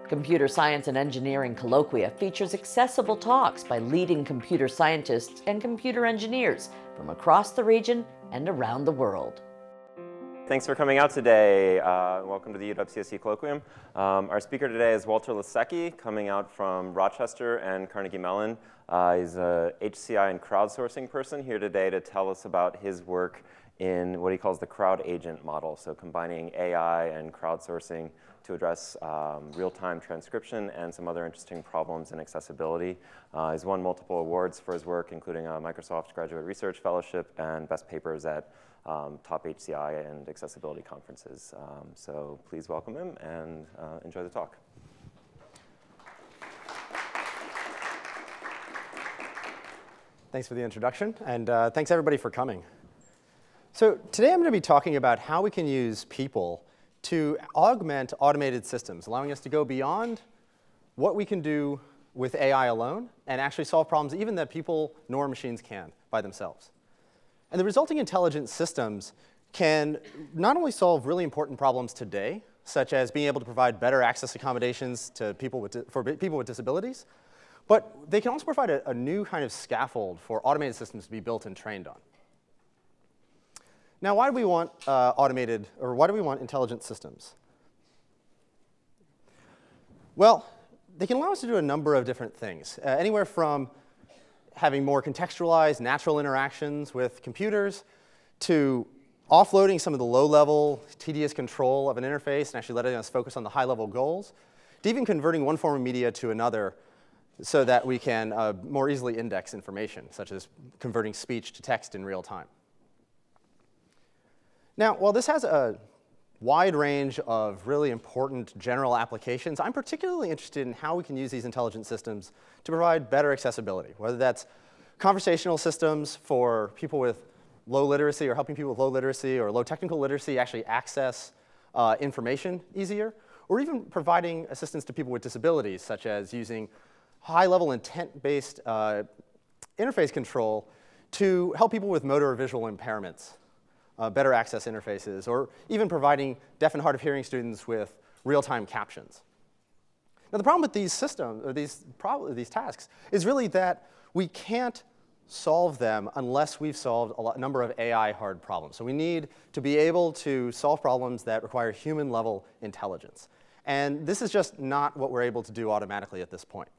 Computer Science and Engineering Colloquia features accessible talks by leading computer scientists and computer engineers from across the region and around the world. Thanks for coming out today. Welcome to the UW-CSU Colloquium. Our speaker today is Walter Lasecki, coming out from Rochester and Carnegie Mellon. He's a HCI and crowdsourcing person here today to tell us about his work in what he calls the crowd agent model, so combining AI and crowdsourcing to address real-time transcription and some other interesting problems in accessibility. He's won multiple awards for his work, including a Microsoft Graduate Research Fellowship and best papers at top HCI and accessibility conferences. So please welcome him and enjoy the talk. Thanks for the introduction, and thanks everybody for coming. So today I'm going to be talking about how we can use people to augment automated systems, allowing us to go beyond what we can do with AI alone and actually solve problems even that people nor machines can by themselves. And the resulting intelligent systems can not only solve really important problems today, such as being able to provide better access accommodations to for people with disabilities, but they can also provide a new kind of scaffold for automated systems to be built and trained on. Now, why do we want why do we want intelligent systems? Well, they can allow us to do a number of different things, anywhere from having more contextualized natural interactions with computers to offloading some of the low-level, tedious control of an interface and actually letting us focus on the high-level goals, to even converting one form of media to another so that we can more easily index information, such as converting speech to text in real time. Now, while this has a wide range of really important general applications, I'm particularly interested in how we can use these intelligent systems to provide better accessibility, whether that's conversational systems for people with low literacy or helping people with low literacy or low technical literacy actually access information easier, or even providing assistance to people with disabilities, such as using high-level intent-based interface control to help people with motor or visual impairments. Better access interfaces, or even providing deaf and hard of hearing students with real-time captions. Now, the problem with these systems, or these tasks, is really that we can't solve them unless we've solved a number of AI hard problems. So we need to be able to solve problems that require human-level intelligence. And this is just not what we're able to do automatically at this point.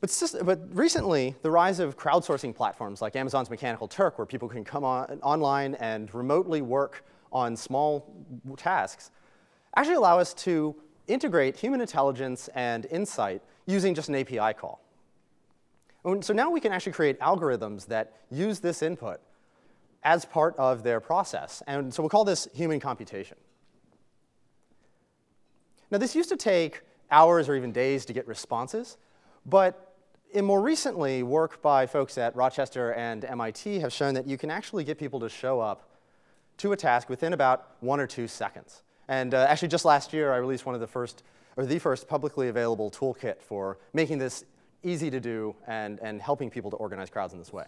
But recently, the rise of crowdsourcing platforms like Amazon's Mechanical Turk, where people can come online and remotely work on small tasks, actually allow us to integrate human intelligence and insight using just an API call. And so now we can actually create algorithms that use this input as part of their process. And so we'll call this human computation. Now, this used to take hours or even days to get responses, but more recently, work by folks at Rochester and MIT have shown that you can actually get people to show up to a task within about 1 or 2 seconds. And actually, just last year, I released the first publicly available toolkit for making this easy to do and helping people to organize crowds in this way.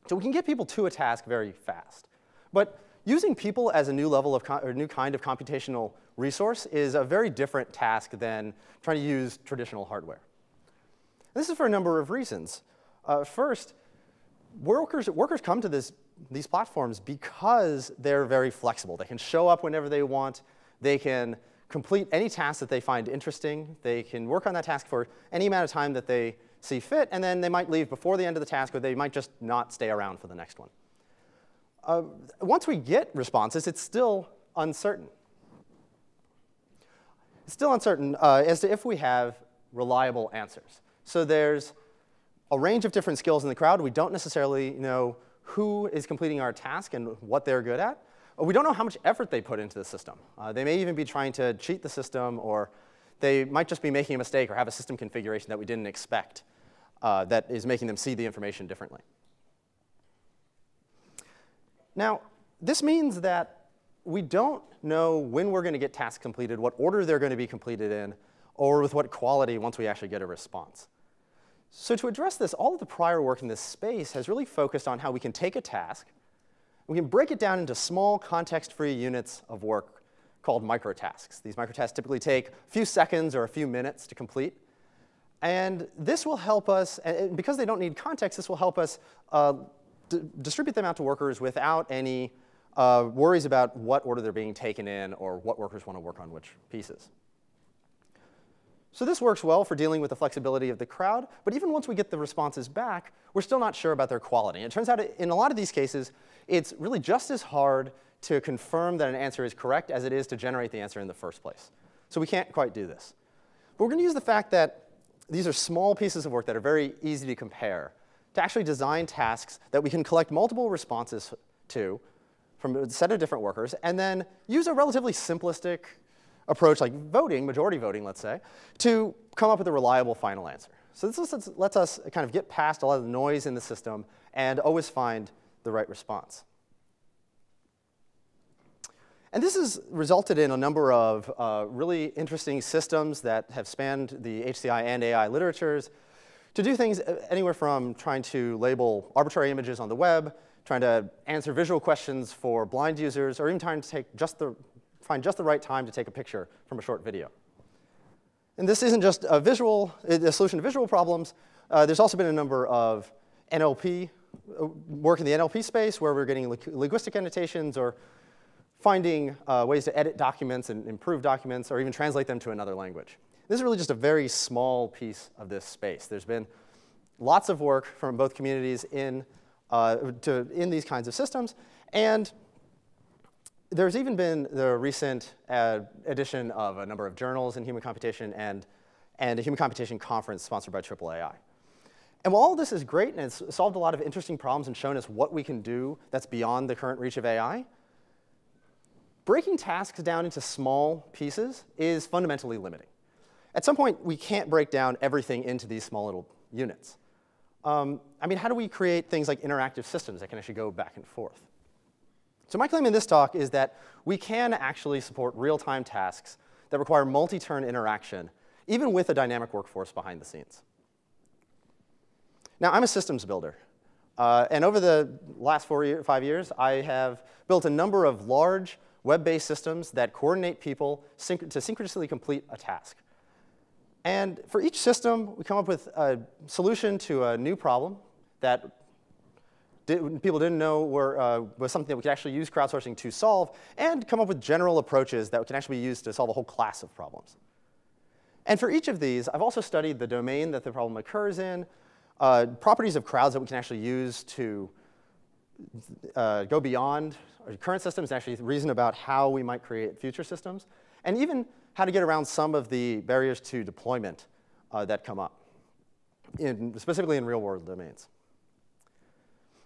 So we can get people to a task very fast. But using people as a new level of or new kind of computational resource is a very different task than trying to use traditional hardware. This is for a number of reasons. First, workers come to these platforms because they're very flexible. They can show up whenever they want. They can complete any task that they find interesting. They can work on that task for any amount of time that they see fit, and then they might leave before the end of the task, or they might just not stay around for the next one. Once we get responses, it's still uncertain. It's still uncertain as to if we have reliable answers. So there's a range of different skills in the crowd. We don't necessarily know who is completing our task and what they're good at. We don't know how much effort they put into the system. They may even be trying to cheat the system, or they might just be making a mistake or have a system configuration that we didn't expect that is making them see the information differently. Now, this means that we don't know when we're going to get tasks completed, what order they're going to be completed in, or with what quality once we actually get a response. So to address this, all of the prior work in this space has really focused on how we can take a task, we can break it down into small context-free units of work called microtasks. These microtasks typically take a few seconds or a few minutes to complete. And this will help us, and because they don't need context, this will help us distribute them out to workers without any worries about what order they're being taken in or what workers want to work on which pieces. So this works well for dealing with the flexibility of the crowd. But even once we get the responses back, we're still not sure about their quality. It turns out in a lot of these cases, it's really just as hard to confirm that an answer is correct as it is to generate the answer in the first place. So we can't quite do this. But we're going to use the fact that these are small pieces of work that are very easy to compare to actually design tasks that we can collect multiple responses to from a set of different workers, and then use a relatively simplistic approach like voting, majority voting, let's say, to come up with a reliable final answer. So this lets us kind of get past a lot of the noise in the system and always find the right response. And this has resulted in a number of really interesting systems that have spanned the HCI and AI literatures to do things anywhere from trying to label arbitrary images on the web, trying to answer visual questions for blind users, or even trying to find just the right time to take a picture from a short video. And this isn't just a solution to visual problems. There's also been a number of NLP work in the NLP space where we're getting linguistic annotations or finding ways to edit documents and improve documents or even translate them to another language. This is really just a very small piece of this space. There's been lots of work from both communities in these kinds of systems. And there's even been the recent addition of a number of journals in human computation and a human computation conference sponsored by AAAI. And while all this is great and it's solved a lot of interesting problems and shown us what we can do that's beyond the current reach of AI, breaking tasks down into small pieces is fundamentally limiting. At some point, we can't break down everything into these small little units. I mean, how do we create things like interactive systems that can actually go back and forth? So my claim in this talk is that we can actually support real-time tasks that require multi-turn interaction, even with a dynamic workforce behind the scenes. Now, I'm a systems builder. And over the last 5 years, I have built a number of large web-based systems that coordinate people to synchronously complete a task. And for each system, we come up with a solution to a new problem that people didn't know was something that we could actually use crowdsourcing to solve, and come up with general approaches that can actually be used to solve a whole class of problems. And for each of these, I've also studied the domain that the problem occurs in, properties of crowds that we can actually use to go beyond our current systems and actually reason about how we might create future systems, and even how to get around some of the barriers to deployment that come up, specifically in real-world domains.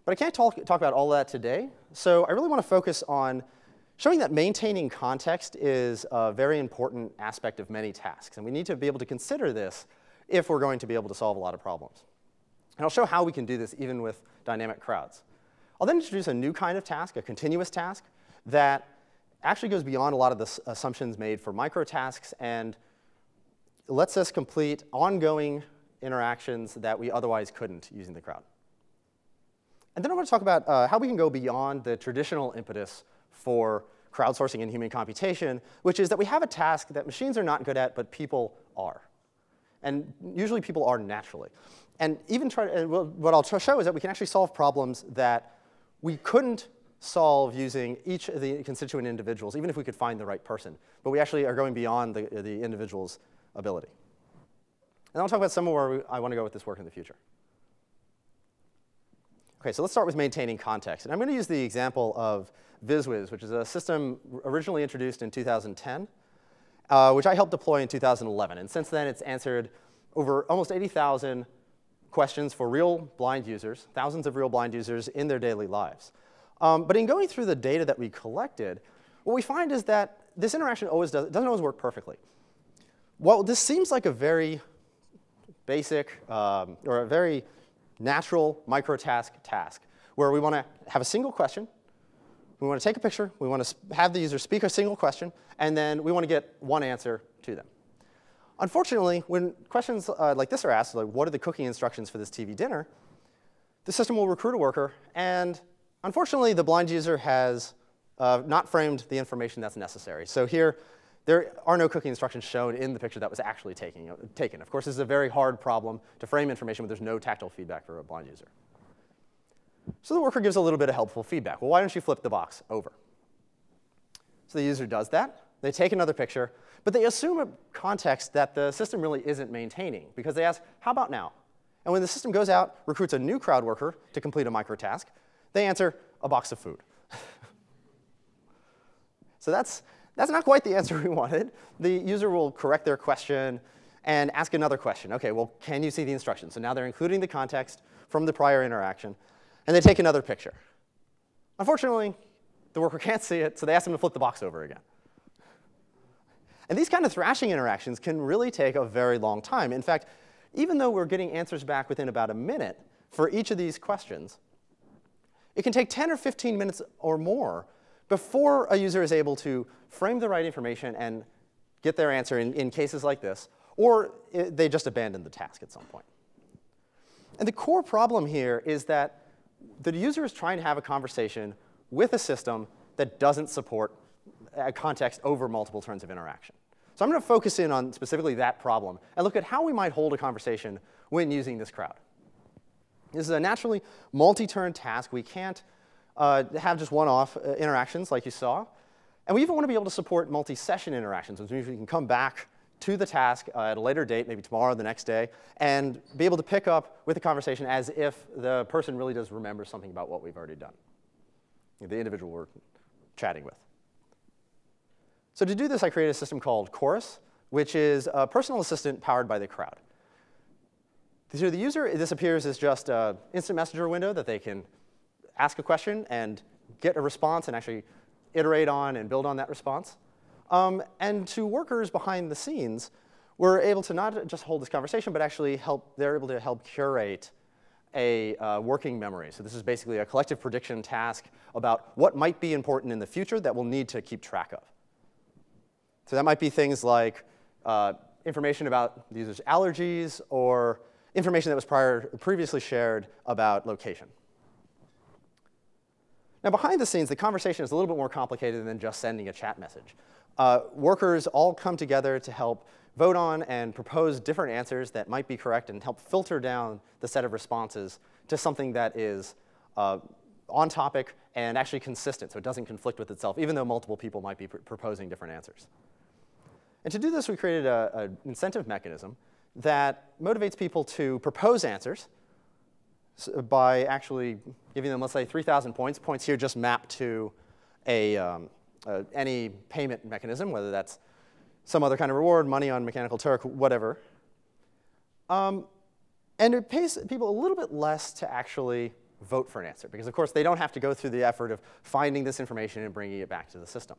But I can't talk about all that today, so I really want to focus on showing that maintaining context is a very important aspect of many tasks, and we need to be able to consider this if we're going to be able to solve a lot of problems. And I'll show how we can do this even with dynamic crowds. I'll then introduce a new kind of task, a continuous task, that actually goes beyond a lot of the assumptions made for microtasks and lets us complete ongoing interactions that we otherwise couldn't using the crowd. And then I want to talk about how we can go beyond the traditional impetus for crowdsourcing and human computation, which is that we have a task that machines are not good at, but people are. And usually people are naturally. And even what I'll show is that we can actually solve problems that we couldn't solve using each of the constituent individuals, even if we could find the right person. But we actually are going beyond the individual's ability. And I'll talk about some of where I want to go with this work in the future. OK, so let's start with maintaining context. And I'm going to use the example of VizWiz, which is a system originally introduced in 2010, which I helped deploy in 2011. And since then, it's answered over almost 80,000 questions for real blind users, thousands of real blind users in their daily lives. But in going through the data that we collected, what we find is that this interaction doesn't always work perfectly. Well, this seems like a very basic or a very natural microtask task, where we want to have a single question, we want to take a picture, we want to have the user speak a single question, and then we want to get one answer to them. Unfortunately, when questions like this are asked, like what are the cooking instructions for this TV dinner, the system will recruit a worker, and unfortunately, the blind user has not framed the information that's necessary. So here, there are no cookie instructions shown in the picture that was actually taken. Of course, this is a very hard problem to frame information when there's no tactile feedback for a blind user. So the worker gives a little bit of helpful feedback. Well, why don't you flip the box over? So the user does that. They take another picture, but they assume a context that the system really isn't maintaining, because they ask, how about now? And when the system goes out, recruits a new crowd worker to complete a microtask, they answer, a box of food. So that's not quite the answer we wanted. The user will correct their question and ask another question. OK, well, can you see the instructions? So now they're including the context from the prior interaction. And they take another picture. Unfortunately, the worker can't see it, so they ask them to flip the box over again. And these kind of thrashing interactions can really take a very long time. In fact, even though we're getting answers back within about a minute for each of these questions, it can take 10 or 15 minutes or more before a user is able to frame the right information and get their answer in cases like this, or they just abandon the task at some point. And the core problem here is that the user is trying to have a conversation with a system that doesn't support a context over multiple turns of interaction. So I'm going to focus in on specifically that problem and look at how we might hold a conversation when using this crowd. This is a naturally multi-turn task. We can't have just one-off interactions like you saw. And we even want to be able to support multi-session interactions, which means we can come back to the task at a later date, maybe tomorrow or the next day, and be able to pick up with the conversation as if the person really does remember something about what we've already done, the individual we're chatting with. So to do this, I created a system called Chorus, which is a personal assistant powered by the crowd. So the user, this appears as just an instant messenger window that they can ask a question and get a response and actually iterate on and build on that response. And to workers behind the scenes, we're able to not just hold this conversation, but actually they're able to help curate a working memory. So this is basically a collective prediction task about what might be important in the future that we'll need to keep track of. So that might be things like information about the user's allergies or information that was previously shared about location. Now, behind the scenes, the conversation is a little bit more complicated than just sending a chat message. Workers all come together to help vote on and propose different answers that might be correct and help filter down the set of responses to something that is on topic and actually consistent, so it doesn't conflict with itself, even though multiple people might be proposing different answers. And to do this, we created an incentive mechanism that motivates people to propose answers by actually giving them, let's say, 3,000 points. Points here just map to any payment mechanism, whether that's some other kind of reward, money on Mechanical Turk, whatever. And it pays people a little bit less to actually vote for an answer, because, of course, they don't have to go through the effort of finding this information and bringing it back to the system.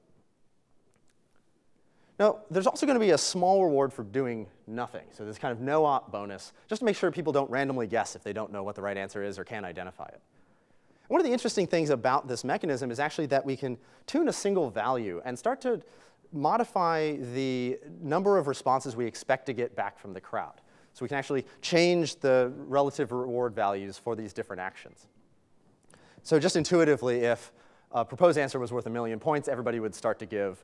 Now, there's also going to be a small reward for doing nothing. So there's kind of no-op bonus, just to make sure people don't randomly guess if they don't know what the right answer is or can't identify it. One of the interesting things about this mechanism is actually that we can tune a single value and start to modify the number of responses we expect to get back from the crowd. So we can actually change the relative reward values for these different actions. So just intuitively, if a proposed answer was worth 1,000,000 points, everybody would start to give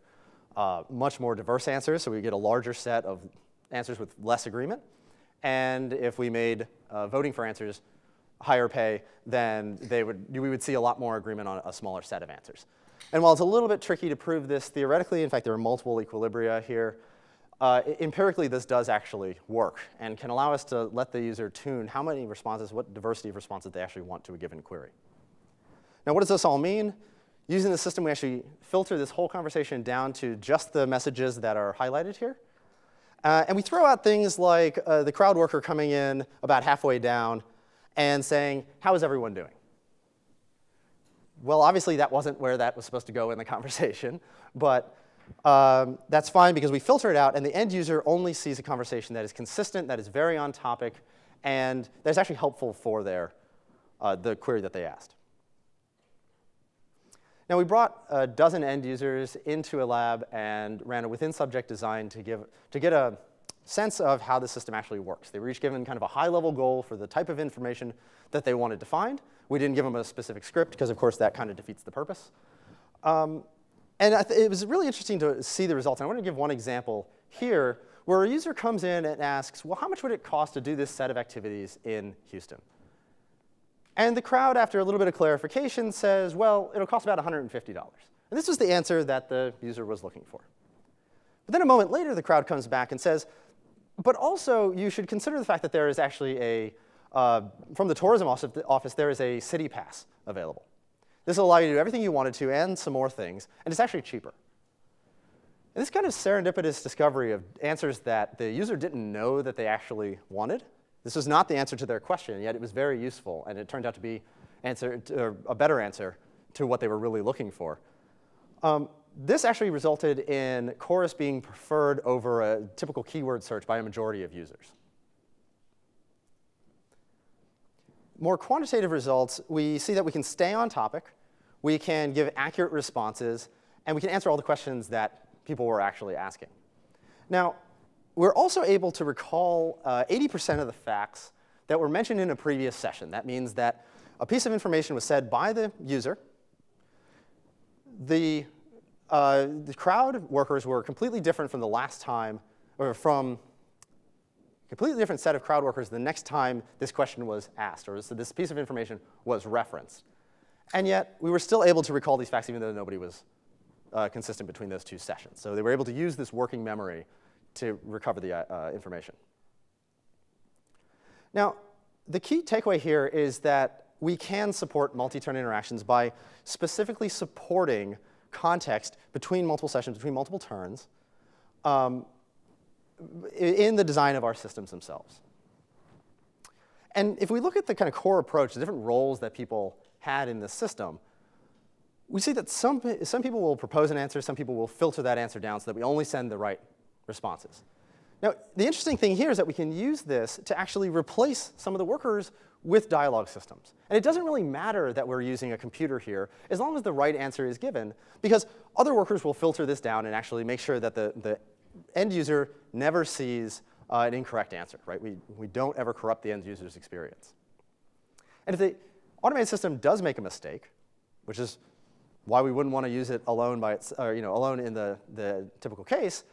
much more diverse answers, so we get a larger set of answers with less agreement. And if we made voting for answers higher pay, then we would see a lot more agreement on a smaller set of answers. And while it's a little bit tricky to prove this theoretically, in fact, there are multiple equilibria here, empirically this does actually work and can allow us to let the user tune how many responses, what diversity of responses they actually want to a given query. Now, what does this all mean? Using the system, we actually filter this whole conversation down to just the messages that are highlighted here. And we throw out things like the crowd worker coming in about halfway down and saying, how is everyone doing? Well, obviously, that wasn't where that was supposed to go in the conversation. But that's fine, because we filter it out. And the end user only sees a conversation that is consistent, that is very on topic, and that is actually helpful for the query that they asked. Now, we brought a dozen end users into a lab and ran a within-subject design to get a sense of how the system actually works. They were each given kind of a high-level goal for the type of information that they wanted to find. We didn't give them a specific script, because, of course, that kind of defeats the purpose. And it was really interesting to see the results. And I want to give one example here where a user comes in and asks, well, how much would it cost to do this set of activities in Houston? And the crowd, after a little bit of clarification, says, well, it'll cost about $150. And this was the answer that the user was looking for. But then a moment later, the crowd comes back and says, but also, you should consider the fact that there is actually from the tourism office, there is a city pass available. This will allow you to do everything you wanted to and some more things, and it's actually cheaper. And this kind of serendipitous discovery of answers that the user didn't know that they actually wanted. This was not the answer to their question, yet it was very useful, and it turned out to be a better answer to what they were really looking for. This actually resulted in Chorus being preferred over a typical keyword search by a majority of users. More quantitative results, we see that we can stay on topic, we can give accurate responses, and we can answer all the questions that people were actually asking. Now, we're also able to recall 80% of the facts that were mentioned in a previous session. That means that a piece of information was said by the user. The crowd workers were completely different from the last time, or from a completely different set of crowd workers the next time this question was asked, or so this piece of information was referenced. And yet, we were still able to recall these facts even though nobody was consistent between those two sessions. So they were able to use this working memory to recover the information. Now, the key takeaway here is that we can support multi-turn interactions by specifically supporting context between multiple sessions, between multiple turns, in the design of our systems themselves. And if we look at the kind of core approach, the different roles that people had in the system, we see that some people will propose an answer, some people will filter that answer down so that we only send the right responses. Now, the interesting thing here is that we can use this to actually replace some of the workers with dialogue systems. And it doesn't really matter that we're using a computer here, as long as the right answer is given, because other workers will filter this down and actually make sure that the end user never sees an incorrect answer, right? We don't ever corrupt the end user's experience. And if the automated system does make a mistake, which is why we wouldn't want to use it alone alone in the typical case,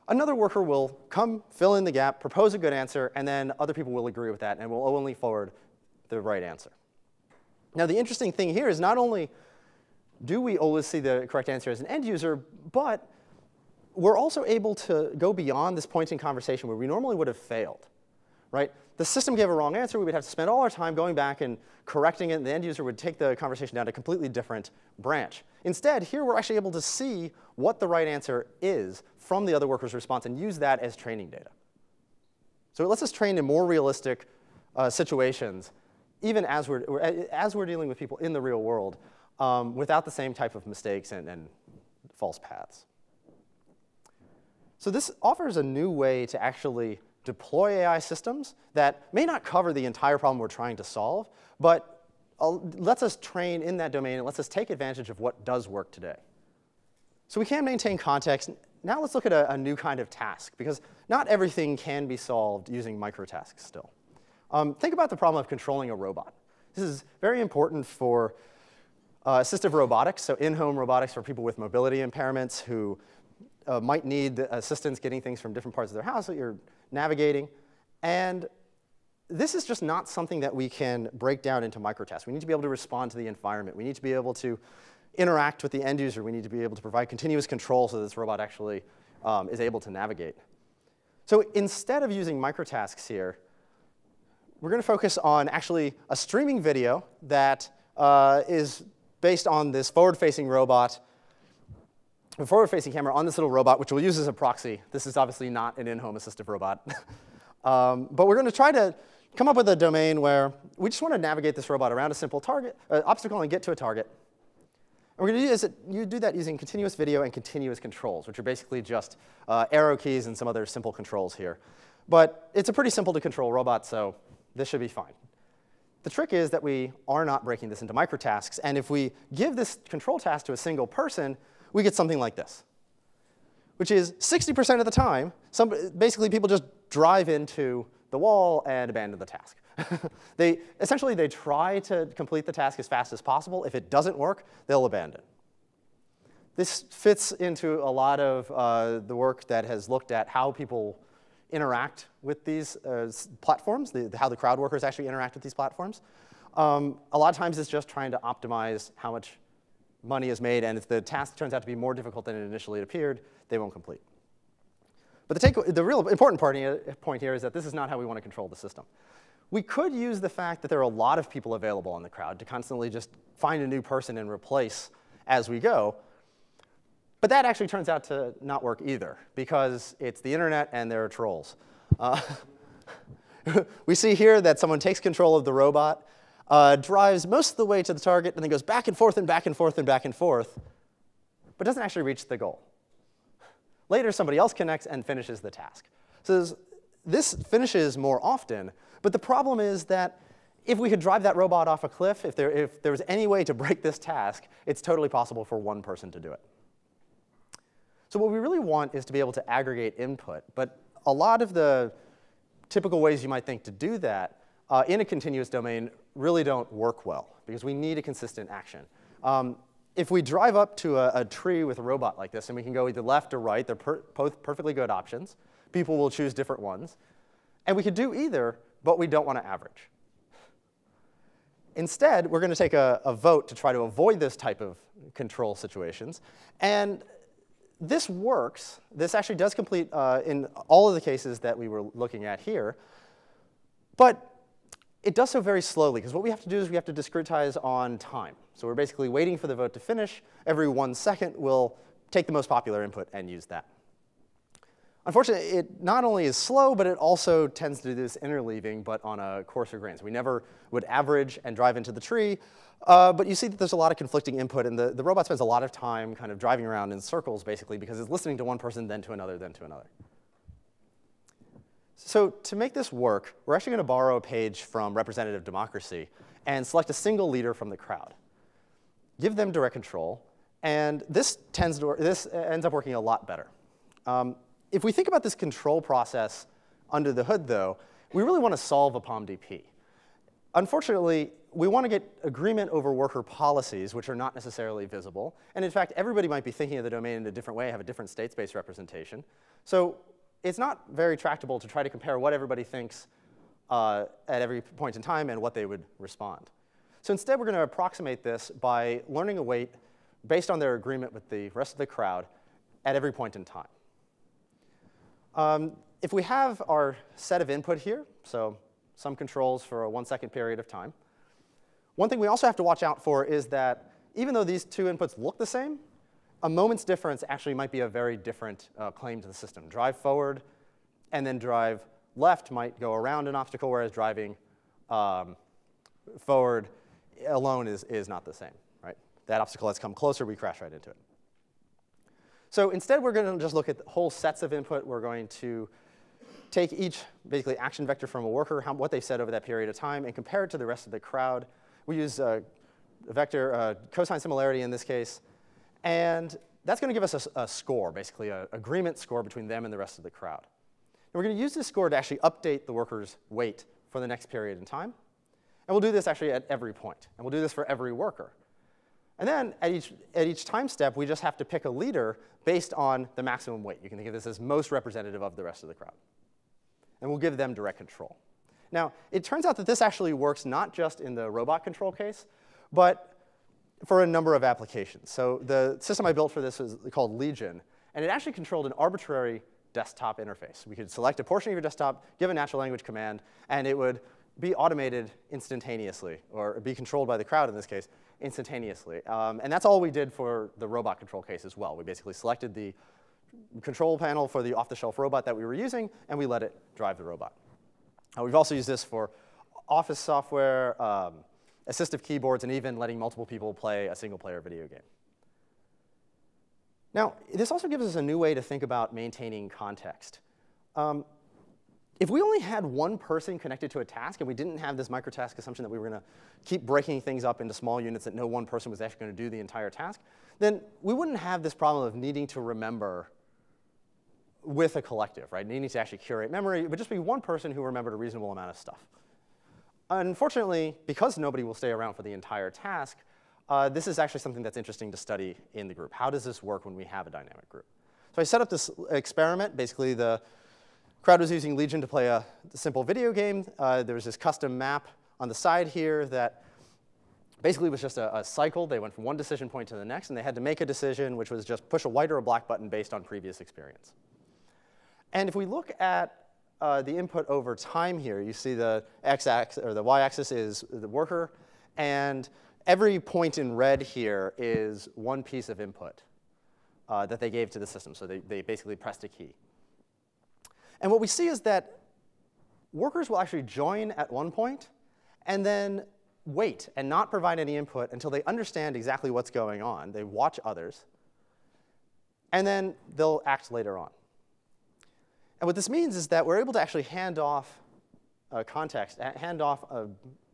another worker will come, fill in the gap, propose a good answer, and then other people will agree with that and will only forward the right answer. Now, the interesting thing here is not only do we always see the correct answer as an end user, but we're also able to go beyond this point in conversation where we normally would have failed, right? The system gave a wrong answer. We would have to spend all our time going back and correcting it, and the end user would take the conversation down to a completely different branch. Instead, here we're actually able to see what the right answer is from the other worker's response and use that as training data. So it lets us train in more realistic situations, even as we're dealing with people in the real world, without the same type of mistakes and false paths. So this offers a new way to actually deploy AI systems that may not cover the entire problem we're trying to solve, but lets us train in that domain and lets us take advantage of what does work today. So we can maintain context. Now let's look at a new kind of task, because not everything can be solved using microtasks still. Think about the problem of controlling a robot. This is very important for assistive robotics, so in-home robotics for people with mobility impairments who might need assistance getting things from different parts of their house that you're navigating. And this is just not something that we can break down into microtasks. We need to be able to respond to the environment. We need to be able to interact with the end user. We need to be able to provide continuous control so that this robot actually is able to navigate. So instead of using microtasks here, we're going to focus on actually a streaming video that is based on this forward-facing robot, a forward-facing camera on this little robot, which we'll use as a proxy. This is obviously not an in-home assistive robot. But we're going to try to come up with a domain where we just want to navigate this robot around a simple obstacle and get to a target. And we're going to do that using continuous video and continuous controls, which are basically just arrow keys and some other simple controls here. But it's a pretty simple to control robot, so this should be fine. The trick is that we are not breaking this into microtasks. And if we give this control task to a single person, we get something like this, which is 60% of the time, basically people just drive into the wall and abandon the task. Essentially, they try to complete the task as fast as possible. If it doesn't work, they'll abandon. This fits into a lot of the work that has looked at how people interact with these platforms, how the crowd workers actually interact with these platforms. A lot of times it's just trying to optimize how much money is made, and if the task turns out to be more difficult than it initially appeared, they won't complete. But the real important point here is that this is not how we want to control the system. We could use the fact that there are a lot of people available in the crowd to constantly just find a new person and replace as we go. But that actually turns out to not work either, because it's the internet and there are trolls. We see here that someone takes control of the robot, drives most of the way to the target, and then goes back and forth and back and forth and back and forth, but doesn't actually reach the goal. Later, somebody else connects and finishes the task. So this finishes more often, but the problem is that if we could drive that robot off a cliff, if there was any way to break this task, it's totally possible for one person to do it. So what we really want is to be able to aggregate input, but a lot of the typical ways you might think to do that in a continuous domain really don't work well, because we need a consistent action. If we drive up to a tree with a robot like this, and we can go either left or right, they're both perfectly good options. People will choose different ones. And we could do either, but we don't want to average. Instead, we're going to take a vote to try to avoid this type of control situations. And this works. This actually does complete in all of the cases that we were looking at here. But it does so very slowly, because what we have to do is we have to discretize on time. So we're basically waiting for the vote to finish. Every 1 second, we'll take the most popular input and use that. Unfortunately, it not only is slow, but it also tends to do this interleaving, but on a coarser grain. So we never would average and drive into the tree. But you see that there's a lot of conflicting input, and the robot spends a lot of time kind of driving around in circles, basically, because it's listening to one person, then to another, then to another. So to make this work, we're actually going to borrow a page from Representative Democracy and select a single leader from the crowd. Give them direct control, and this ends up working a lot better. If we think about this control process under the hood, though, we really want to solve a POM-DP. Unfortunately, we want to get agreement over worker policies, which are not necessarily visible. And in fact, everybody might be thinking of the domain in a different way, have a different state space representation. So it's not very tractable to try to compare what everybody thinks at every point in time and what they would respond. So instead, we're going to approximate this by learning a weight based on their agreement with the rest of the crowd at every point in time. If we have our set of input here, so some controls for a 1 second period of time, one thing we also have to watch out for is that even though these two inputs look the same, a moment's difference actually might be a very different claim to the system. Drive forward and then drive left might go around an obstacle, whereas driving forward alone is not the same, right? That obstacle has come closer, we crash right into it. So instead, we're going to just look at whole sets of input. We're going to take each basically action vector from a worker, what they said over that period of time, and compare it to the rest of the crowd. We use a vector cosine similarity in this case. And that's going to give us a score, basically an agreement score between them and the rest of the crowd. And we're going to use this score to actually update the worker's weight for the next period in time. And we'll do this actually at every point. And we'll do this for every worker. And then at each time step, we just have to pick a leader based on the maximum weight. You can think of this as most representative of the rest of the crowd. And we'll give them direct control. Now, it turns out that this actually works not just in the robot control case, but for a number of applications. So the system I built for this is called Legion. And it actually controlled an arbitrary desktop interface. We could select a portion of your desktop, give a natural language command, and it would be automated instantaneously, or be controlled by the crowd in this case, instantaneously. And that's all we did for the robot control case as well. We basically selected the control panel for the off-the-shelf robot that we were using, and we let it drive the robot. We've also used this for office software, assistive keyboards, and even letting multiple people play a single-player video game. Now, this also gives us a new way to think about maintaining context. If we only had one person connected to a task, and we didn't have this microtask assumption that we were going to keep breaking things up into small units that no one person was actually going to do the entire task, then we wouldn't have this problem of needing to remember with a collective, right? Needing to actually curate memory. It would just be one person who remembered a reasonable amount of stuff. Unfortunately, because nobody will stay around for the entire task, this is actually something that's interesting to study in the group. How does this work when we have a dynamic group? So I set up this experiment. Basically, the crowd was using Legion to play a simple video game. There was this custom map on the side here that basically was just a cycle. They went from one decision point to the next, and they had to make a decision, which was just push a white or a black button based on previous experience. And if we look at the input over time here, you see the x-axis or the y-axis is the worker, and every point in red here is one piece of input that they gave to the system. So they basically pressed a key. And what we see is that workers will actually join at one point and then wait and not provide any input until they understand exactly what's going on. They watch others, and then they'll act later on. And what this means is that we're able to actually hand off context, hand off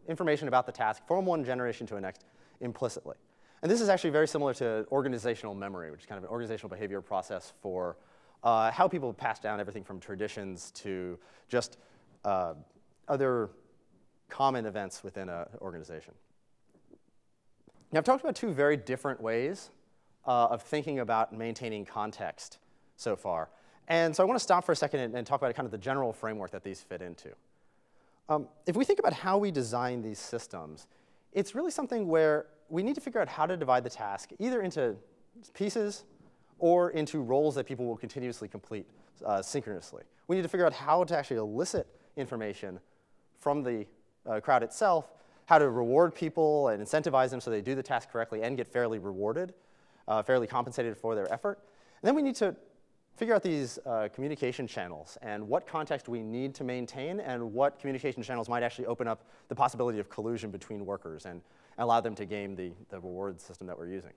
information about the task from one generation to the next implicitly. And this is actually very similar to organizational memory, which is kind of an organizational behavior process for how people pass down everything from traditions to just other common events within an organization. Now, I've talked about two very different ways of thinking about maintaining context so far. And so I want to stop for a second and talk about kind of the general framework that these fit into. If we think about how we design these systems, it's really something where we need to figure out how to divide the task either into pieces or into roles that people will continuously complete synchronously. We need to figure out how to actually elicit information from the crowd itself, how to reward people and incentivize them so they do the task correctly and get fairly rewarded, fairly compensated for their effort. And then we need to figure out these communication channels and what context we need to maintain and what communication channels might actually open up the possibility of collusion between workers and allow them to game the reward system that we're using.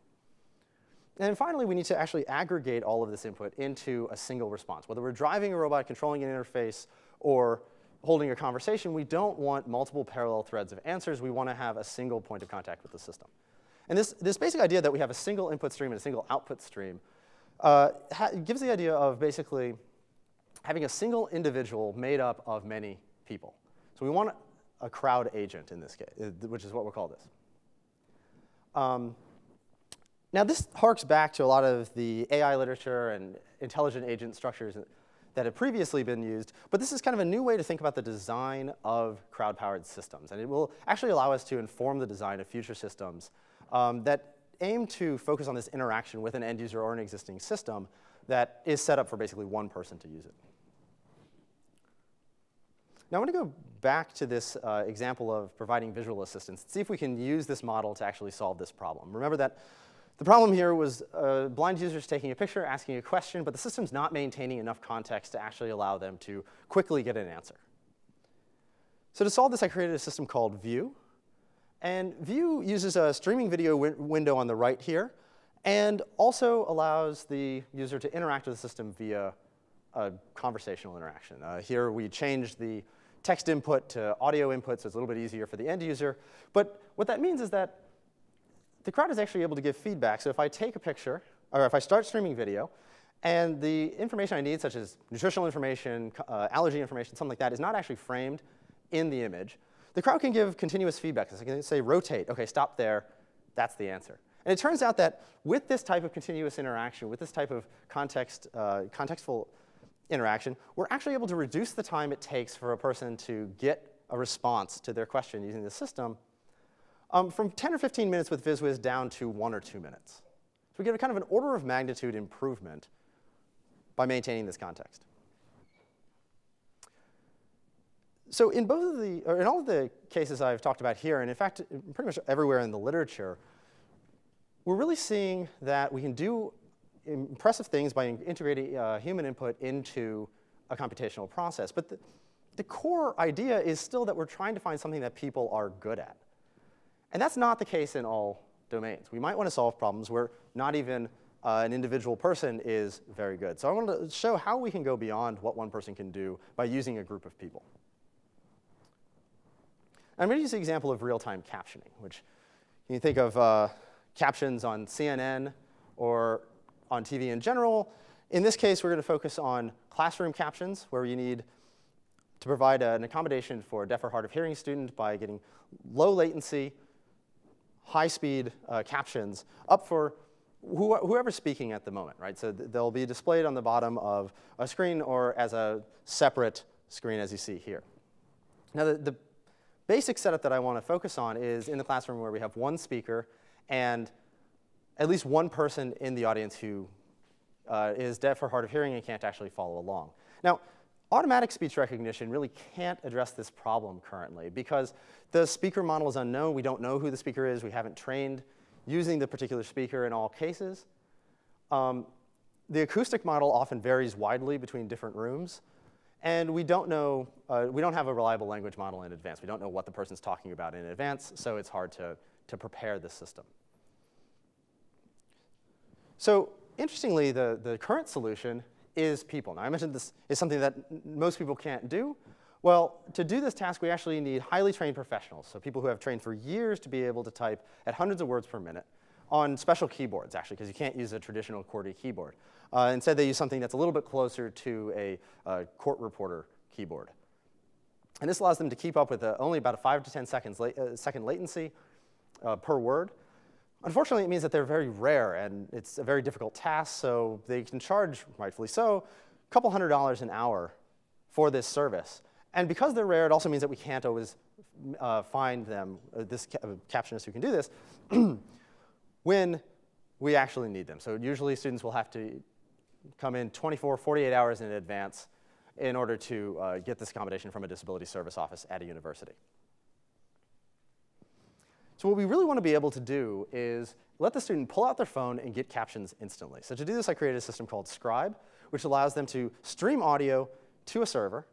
And then finally, we need to actually aggregate all of this input into a single response. Whether we're driving a robot, controlling an interface, or holding a conversation, we don't want multiple parallel threads of answers. We want to have a single point of contact with the system. And this basic idea that we have a single input stream and a single output stream gives the idea of basically having a single individual made up of many people. So we want a crowd agent in this case, which is what we'll call this. Now, this harks back to a lot of the AI literature and intelligent agent structures that have previously been used. But this is kind of a new way to think about the design of crowd-powered systems. And it will actually allow us to inform the design of future systems that aim to focus on this interaction with an end user or an existing system that is set up for basically one person to use it. Now, I want to go back to this example of providing visual assistance and see if we can use this model to actually solve this problem. Remember that the problem here was blind users taking a picture, asking a question, but the system's not maintaining enough context to actually allow them to quickly get an answer. So to solve this, I created a system called View. And View uses a streaming video window on the right here and also allows the user to interact with the system via a conversational interaction. Here we changed the text input to audio input, so it's a little bit easier for the end user. But what that means is that the crowd is actually able to give feedback. So if I take a picture, or if I start streaming video, and the information I need, such as nutritional information, allergy information, something like that, is not actually framed in the image, the crowd can give continuous feedback. So I can say, rotate. OK, stop there. That's the answer. And it turns out that with this type of continuous interaction, with this type of contextful interaction, we're actually able to reduce the time it takes for a person to get a response to their question using the system from 10 or 15 minutes with VizWiz down to 1 or 2 minutes. So we get a kind of an order of magnitude improvement by maintaining this context. So in all of the cases I've talked about here, and in fact, pretty much everywhere in the literature, we're really seeing that we can do impressive things by integrating human input into a computational process. But the core idea is still that we're trying to find something that people are good at. And that's not the case in all domains. We might want to solve problems where not even an individual person is very good. So I want to show how we can go beyond what one person can do by using a group of people. I'm going to use the example of real-time captioning, which you can think of captions on CNN or on TV in general. In this case, we're going to focus on classroom captions, where you need to provide an accommodation for a deaf or hard of hearing student by getting low latency, high-speed captions up for whoever's speaking at the moment, right? So they'll be displayed on the bottom of a screen or as a separate screen, as you see here. Now, the basic setup that I want to focus on is in the classroom where we have one speaker and at least one person in the audience who is deaf or hard of hearing and can't actually follow along. Now, automatic speech recognition really can't address this problem currently because the speaker model is unknown. We don't know who the speaker is. We haven't trained using the particular speaker in all cases. The acoustic model often varies widely between different rooms. And we don't know, we don't have a reliable language model in advance. We don't know what the person's talking about in advance, so it's hard to prepare the system. So interestingly, the current solution is people. Now, I mentioned this is something that most people can't do. Well, to do this task, we actually need highly trained professionals, so people who have trained for years to be able to type at hundreds of words per minute on special keyboards, actually, because you can't use a traditional QWERTY keyboard. Instead, they use something that's a little bit closer to a court reporter keyboard. And this allows them to keep up with only about a 5 to 10 second latency per word. Unfortunately, it means that they're very rare, and it's a very difficult task, so they can charge, rightfully so, a couple $100 an hour for this service. And because they're rare, it also means that we can't always find them, this captionist who can do this, when we actually need them. So usually students will have to come in 24, 48 hours in advance in order to get this accommodation from a disability service office at a university. So what we really want to be able to do is let the student pull out their phone and get captions instantly. So to do this, I created a system called Scribe, which allows them to stream audio to a server,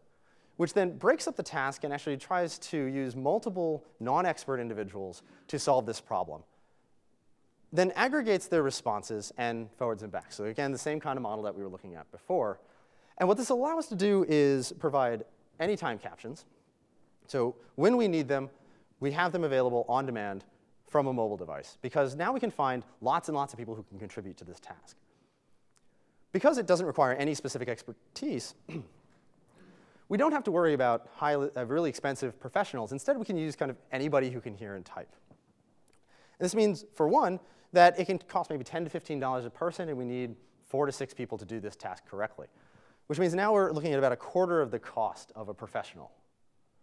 which then breaks up the task and actually tries to use multiple non-expert individuals to solve this problem. Then aggregates their responses and forwards them back. So again, the same kind of model that we were looking at before. And what this allows us to do is provide anytime captions. So when we need them, we have them available on demand from a mobile device, because now we can find lots and lots of people who can contribute to this task. Because it doesn't require any specific expertise, we don't have to worry about really expensive professionals. Instead, we can use kind of anybody who can hear and type. And this means, for one, that it can cost maybe $10 to $15 a person, and we need 4 to 6 people to do this task correctly, which means now we're looking at about a quarter of the cost of a professional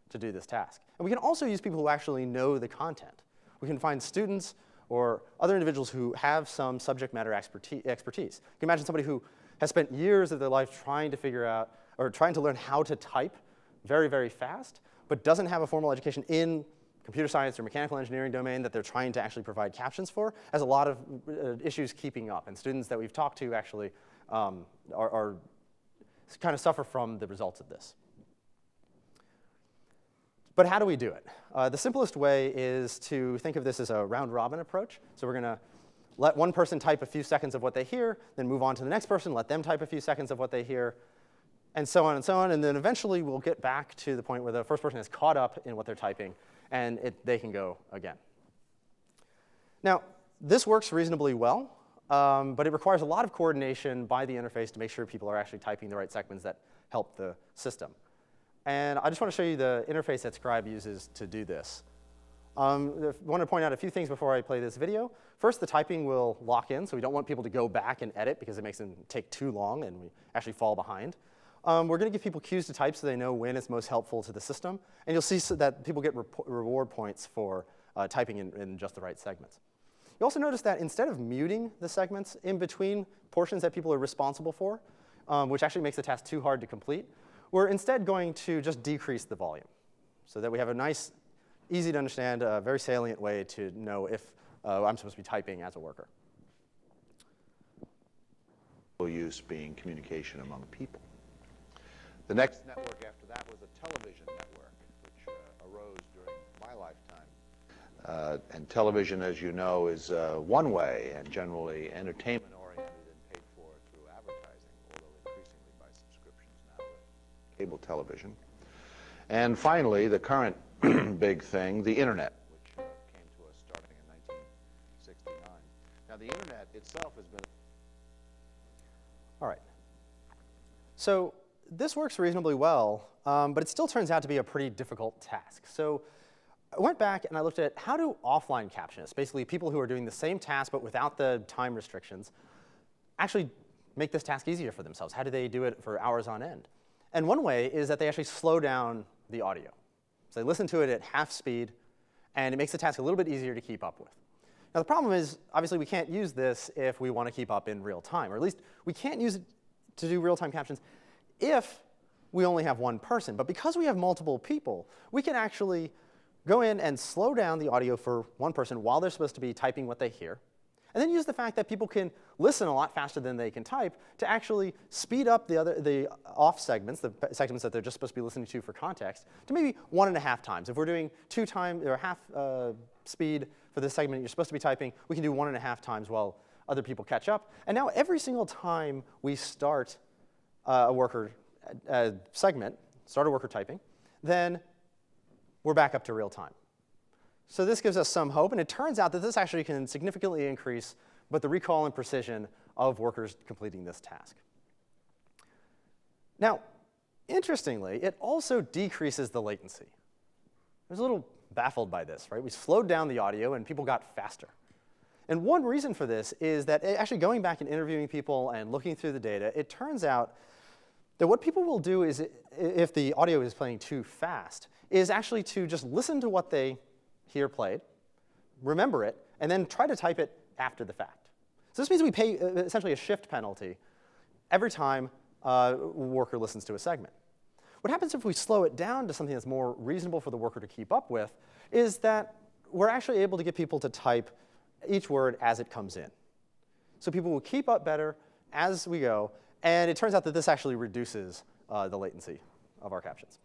to do this task. And we can also use people who actually know the content. We can find students or other individuals who have some subject matter expertise. You can imagine somebody who has spent years of their life trying to figure out, or trying to learn how to type very, very fast, but doesn't have a formal education in computer science or mechanical engineering domain that they're trying to actually provide captions for, has a lot of issues keeping up. And students that we've talked to actually are kind of suffer from the results of this. But how do we do it? The simplest way is to think of this as a round-robin approach. So we're going to let one person type a few seconds of what they hear, then move on to the next person, let them type a few seconds of what they hear, and so on and so on. And then eventually we'll get back to the point where the first person is caught up in what they're typing, and they can go again. Now, this works reasonably well, but it requires a lot of coordination by the interface to make sure people are actually typing the right segments that help the system. And I just want to show you the interface that Scribe uses to do this. I want to point out a few things before I play this video. First, the typing will lock in, so we don't want people to go back and edit because it makes them take too long and we actually fall behind. We're going to give people cues to type so they know when it's most helpful to the system. And you'll see that people get reward points for typing in just the right segments. You also notice that instead of muting the segments in between portions that people are responsible for, which actually makes the task too hard to complete, we're instead going to just decrease the volume so that we have a nice, easy to understand, very salient way to know if I'm supposed to be typing as a worker. Use being communication among people. The next network after that was a television network, which arose during my lifetime. And television, as you know, is one way and generally entertainment-oriented and paid for through advertising, although increasingly by subscriptions now with cable television. And finally, the current big thing, the Internet, which came to us starting in 1969. Now, the Internet itself has been... All right. So this works reasonably well, but it still turns out to be a pretty difficult task. So I went back and I looked at how do offline captionists, basically people who are doing the same task but without the time restrictions, actually make this task easier for themselves. How do they do it for hours on end? And one way is that they actually slow down the audio. So they listen to it at half speed, and it makes the task a little bit easier to keep up with. Now the problem is, obviously, we can't use this if we want to keep up in real time, or at least we can't use it to do real-time captions if we only have one person. But because we have multiple people, we can actually go in and slow down the audio for one person while they're supposed to be typing what they hear, and then use the fact that people can listen a lot faster than they can type to actually speed up the off segments, the segments that they're just supposed to be listening to for context, to maybe 1.5 times. If we're doing 2 times or half speed for the segment you're supposed to be typing, we can do 1.5 times while other people catch up. And now every single time we start a worker segment, start a worker typing, then we're back up to real time. So this gives us some hope, and it turns out that this actually can significantly increase both the recall and precision of workers completing this task. Now, interestingly, it also decreases the latency. I was a little baffled by this, right? We slowed down the audio, and people got faster. And one reason for this is that actually going back and interviewing people and looking through the data, it turns out that what people will do is, if the audio is playing too fast, is actually to just listen to what they hear played, remember it, and then try to type it after the fact. So this means we pay essentially a shift penalty every time a worker listens to a segment. What happens if we slow it down to something that's more reasonable for the worker to keep up with is that we're actually able to get people to type each word as it comes in. So people will keep up better as we go, and it turns out that this actually reduces the latency of our captions.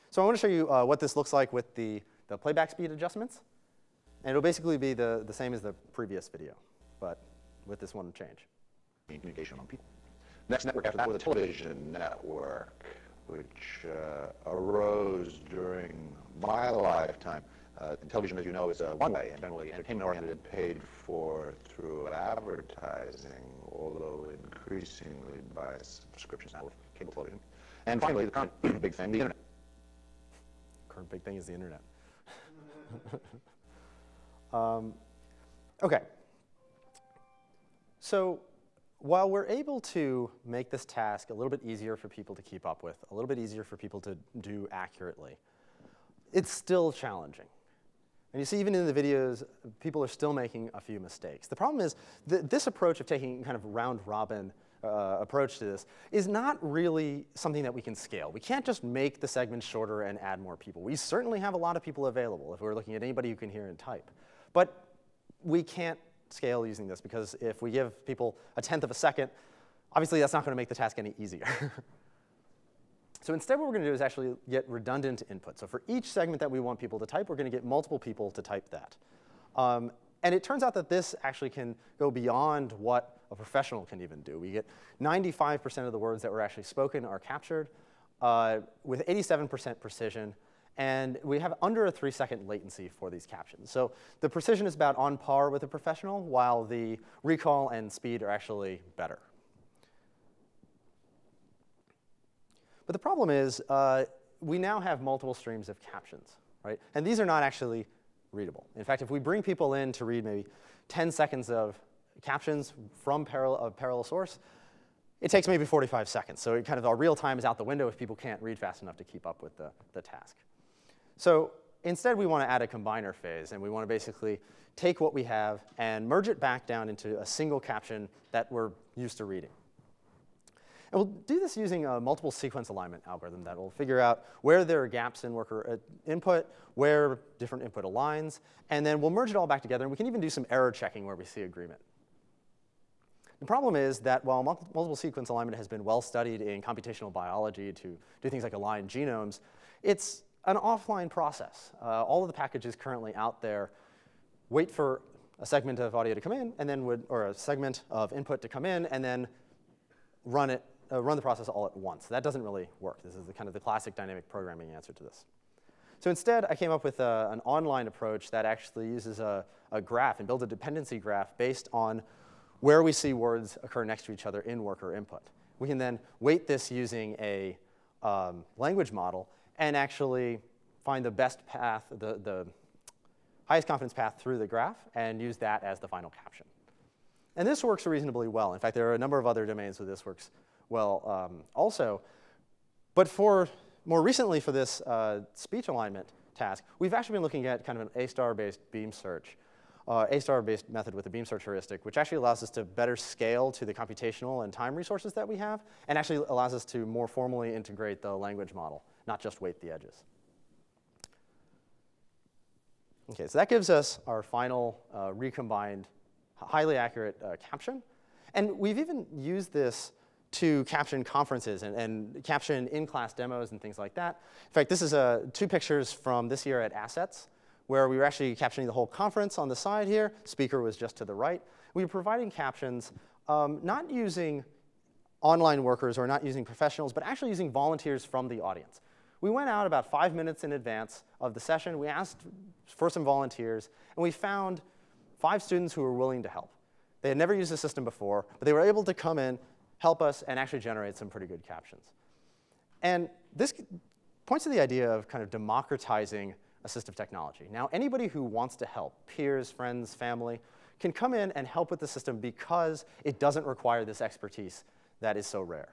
So I want to show you what this looks like with the playback speed adjustments. And it'll basically be the same as the previous video, but with this one change. Communication among people. Next network after that was a television network, which arose during my lifetime. And television, as you know, is one-way and generally entertainment-oriented and paid for through advertising, although increasingly by subscriptions now with cable television. And finally, the current big thing, the internet. Current big thing is the internet. OK. So while we're able to make this task a little bit easier for people to keep up with, a little bit easier for people to do accurately, it's still challenging. And you see, even in the videos, people are still making a few mistakes. The problem is that this approach of taking kind of round-robin approach to this is not really something that we can scale. We can't just make the segments shorter and add more people. We certainly have a lot of people available if we're looking at anybody who can hear and type. But we can't scale using this, because if we give people 1/10 of a second, obviously that's not going to make the task any easier. So instead what we're going to do is actually get redundant input. So for each segment that we want people to type, we're going to get multiple people to type that. And it turns out that this actually can go beyond what a professional can even do. We get 95% of the words that were actually spoken are captured with 87% precision. And we have under a 3-second latency for these captions. So the precision is about on par with a professional, while the recall and speed are actually better. But the problem is we now have multiple streams of captions, right? And these are not actually readable. In fact, if we bring people in to read maybe 10 seconds of captions from a parallel source, it takes maybe 45 seconds. So it kind of our real time is out the window if people can't read fast enough to keep up with the task. So instead, we want to add a combiner phase. And we want to basically take what we have and merge it back down into a single caption that we're used to reading. And we'll do this using a multiple sequence alignment algorithm that will figure out where there are gaps in worker input, where different input aligns. And then we'll merge it all back together. And we can even do some error checking where we see agreement. The problem is that while multiple sequence alignment has been well studied in computational biology to do things like align genomes, it's an offline process. All of the packages currently out there wait for a segment of audio to come in, and then or a segment of input to come in, and then run the process all at once. That doesn't really work. This is the classic dynamic programming answer to this. So instead, I came up with an online approach that actually uses a graph and builds a dependency graph based on where we see words occur next to each other in worker input. We can then weight this using a language model and actually find the best path, the highest confidence path through the graph, and use that as the final caption. And this works reasonably well. In fact, there are a number of other domains where this works well also. But more recently for this speech alignment task, we've actually been looking at kind of an A*-based beam search, A*-based method with a beam search heuristic, which actually allows us to better scale to the computational and time resources that we have, and actually allows us to more formally integrate the language model, not just weight the edges. OK, so that gives us our final recombined, highly accurate caption. And we've even used this to caption conferences and caption in-class demos and things like that. In fact, this is 2 pictures from this year at Assets, where we were actually captioning the whole conference on the side here. Speaker was just to the right. We were providing captions, not using online workers or not using professionals, but actually using volunteers from the audience. We went out about 5 minutes in advance of the session. We asked for some volunteers, and we found 5 students who were willing to help. They had never used the system before, but they were able to come in, help us, and actually generate some pretty good captions. And this points to the idea of kind of democratizing assistive technology. Now, anybody who wants to help, peers, friends, family, can come in and help with the system because it doesn't require this expertise that is so rare.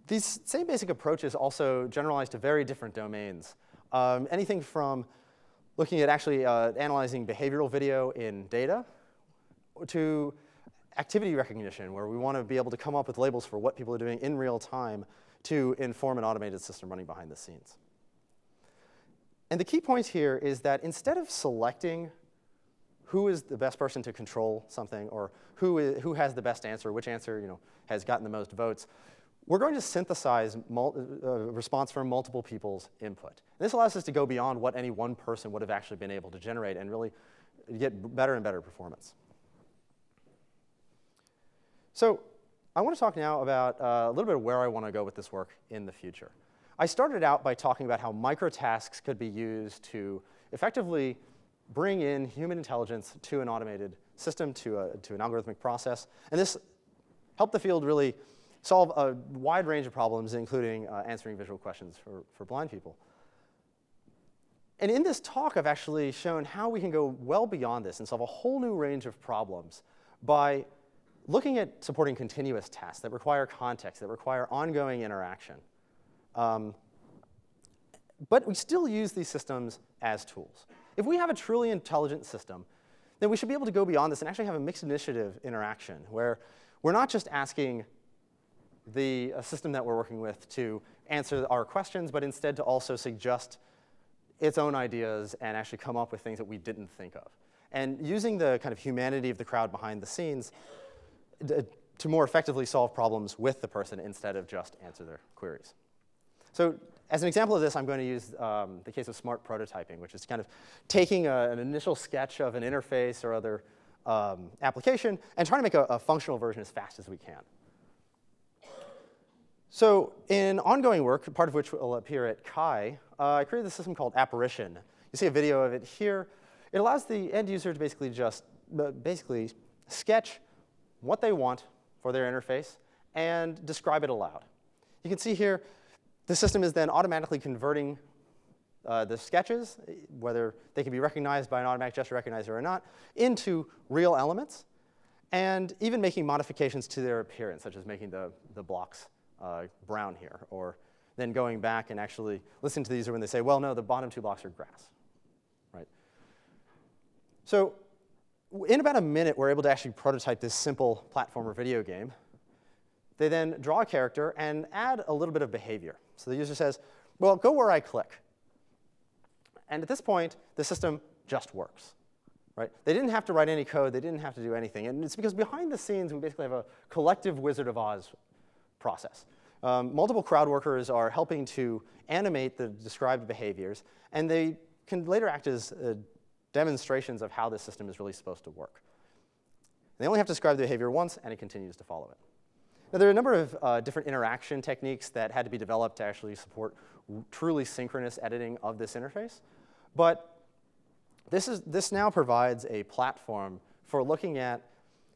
These same basic approaches also generalize to very different domains. Anything from looking at actually analyzing behavioral video in data to activity recognition, where we want to be able to come up with labels for what people are doing in real time to inform an automated system running behind the scenes. And the key point here is that instead of selecting who is the best person to control something or who has the best answer, which answer has gotten the most votes, we're going to synthesize response from multiple people's input. And this allows us to go beyond what any one person would have actually been able to generate and really get better and better performance. So I want to talk now about a little bit of where I want to go with this work in the future. I started out by talking about how microtasks could be used to effectively bring in human intelligence to an automated system, to an algorithmic process. And this helped the field really solve a wide range of problems, including answering visual questions for blind people. And in this talk, I've actually shown how we can go well beyond this and solve a whole new range of problems by looking at supporting continuous tasks that require context, that require ongoing interaction. But we still use these systems as tools. If we have a truly intelligent system, then we should be able to go beyond this and actually have a mixed initiative interaction, where we're not just asking the system that we're working with to answer our questions, but instead to also suggest its own ideas and actually come up with things that we didn't think of. And using the kind of humanity of the crowd behind the scenes to more effectively solve problems with the person instead of just answer their queries. So as an example of this, I'm going to use the case of smart prototyping, which is kind of taking an initial sketch of an interface or other application and trying to make a functional version as fast as we can. So in ongoing work, part of which will appear at Chi, I created a system called Apparition. You see a video of it here. It allows the end user to basically just sketch what they want for their interface and describe it aloud. You can see here, the system is then automatically converting the sketches, whether they can be recognized by an automatic gesture recognizer or not, into real elements, and even making modifications to their appearance, such as making the blocks brown here, or then going back and actually listening to these when they say, well, no, the bottom 2 blocks are grass, right? So in about a minute, we're able to actually prototype this simple platformer video game. They then draw a character and add a little bit of behavior. So the user says, well, go where I click. And at this point, the system just works, right? They didn't have to write any code. They didn't have to do anything. And it's because behind the scenes, we basically have a collective Wizard of Oz process. Multiple crowd workers are helping to animate the described behaviors, and they can later act as demonstrations of how this system is really supposed to work. They only have to describe the behavior once, and it continues to follow it. Now, there are a number of different interaction techniques that had to be developed to actually support truly synchronous editing of this interface. But this now provides a platform for looking at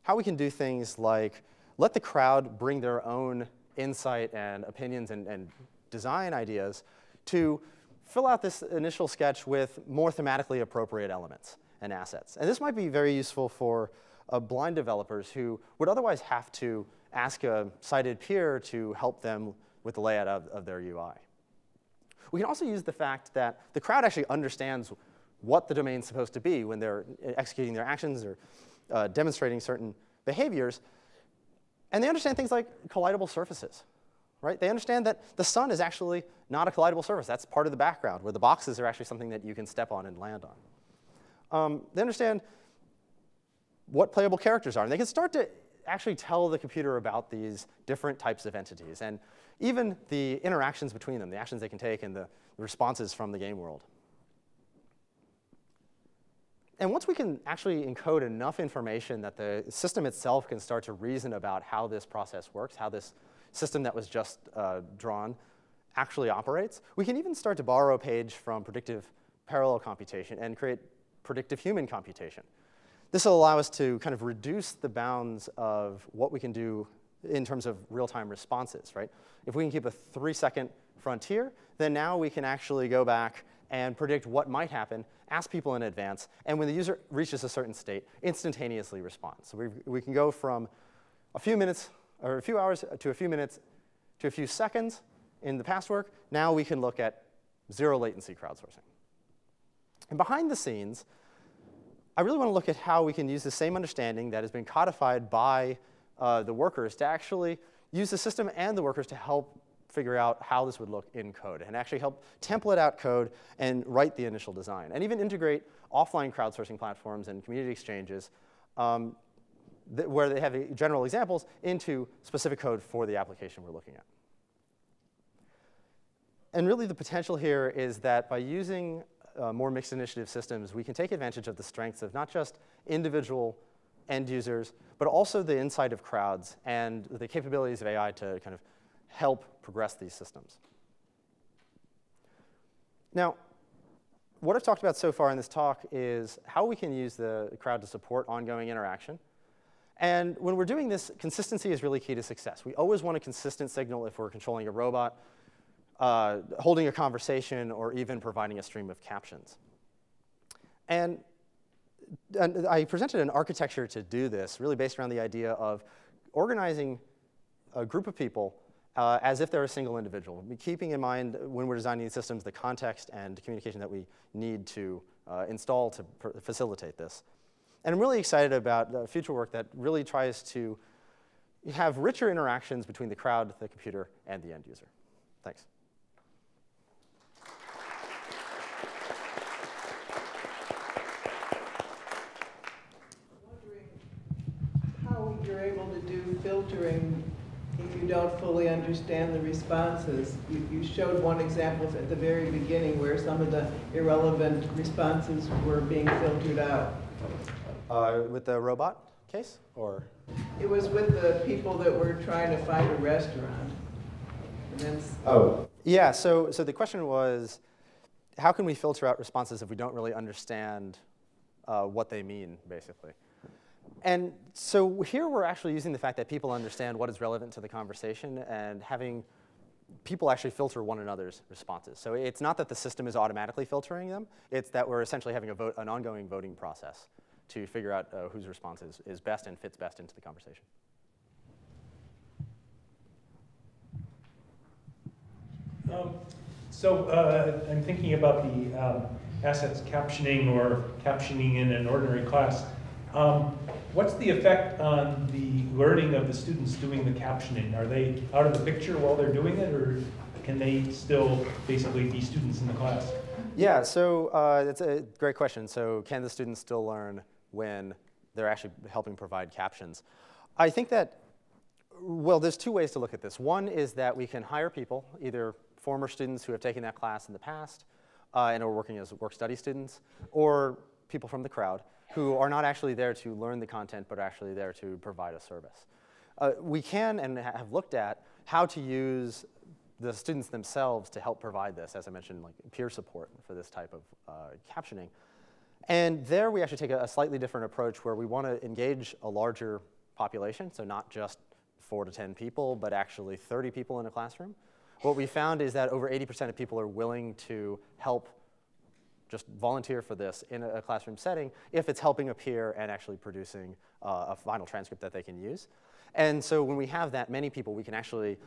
how we can do things like let the crowd bring their own insight and opinions and design ideas to fill out this initial sketch with more thematically appropriate elements and assets. And this might be very useful for blind developers who would otherwise have to ask a sighted peer to help them with the layout of their UI. We can also use the fact that the crowd actually understands what the domain's supposed to be when they're executing their actions or demonstrating certain behaviors. And they understand things like collidable surfaces, right? They understand that the sun is actually not a collidable surface. That's part of the background, where the boxes are actually something that you can step on and land on. They understand what playable characters are. And they can start to actually tell the computer about these different types of entities, and even the interactions between them, the actions they can take, and the responses from the game world. And once we can actually encode enough information that the system itself can start to reason about how this process works, how this system that was just drawn actually operates, we can even start to borrow a page from predictive parallel computation and create predictive human computation. This will allow us to kind of reduce the bounds of what we can do in terms of real-time responses, right? If we can keep a 3-second frontier, then now we can actually go back and predict what might happen, ask people in advance, and when the user reaches a certain state, instantaneously respond. So we can go from a few minutes, or a few hours, to a few minutes, to a few seconds in the past work. Now we can look at zero latency crowdsourcing. And behind the scenes, I really want to look at how we can use the same understanding that has been codified by the workers to actually use the system and the workers to help figure out how this would look in code, and actually help template out code and write the initial design, and even integrate offline crowdsourcing platforms and community exchanges where they have general examples into specific code for the application we're looking at. And really the potential here is that by using more mixed initiative systems, we can take advantage of the strengths of not just individual end users, but also the insight of crowds and the capabilities of AI to kind of help progress these systems. Now, what I've talked about so far in this talk is how we can use the crowd to support ongoing interaction. And when we're doing this, consistency is really key to success. We always want a consistent signal if we're controlling a robot, holding a conversation, or even providing a stream of captions. And I presented an architecture to do this, really based around the idea of organizing a group of people as if they're a single individual, keeping in mind when we're designing these systems the context and communication that we need to install to facilitate this. And I'm really excited about future work that really tries to have richer interactions between the crowd, the computer, and the end user. Thanks. How you're able to do filtering if you don't fully understand the responses. You showed one example at the very beginning where some of the irrelevant responses were being filtered out. With the robot case, or? It was with the people that were trying to find a restaurant. And then oh. Yeah, so the question was, how can we filter out responses if we don't really understand what they mean, basically? And so here we're actually using the fact that people understand what is relevant to the conversation and having people actually filter one another's responses. So it's not that the system is automatically filtering them. It's that we're essentially having an ongoing voting process to figure out whose response is best and fits best into the conversation. I'm thinking about the assets captioning or captioning in an ordinary class. What's the effect on the learning of the students doing the captioning? Are they out of the picture while they're doing it, or can they still basically be students in the class? Yeah, so that's a great question. So can the students still learn when they're actually helping provide captions? I think that, well, there's two ways to look at this. One is that we can hire people, either former students who have taken that class in the past and are working as work-study students, or people from the crowd who are not actually there to learn the content, but are actually there to provide a service. We can and have looked at how to use the students themselves to help provide this, as I mentioned, like peer support for this type of captioning. And there we actually take a slightly different approach where we want to engage a larger population, so not just 4 to 10 people, but actually 30 people in a classroom, what we found is that over 80% of people are willing to help just volunteer for this in a classroom setting if it's helping a peer and actually producing a final transcript that they can use. And so when we have that many people, we can actually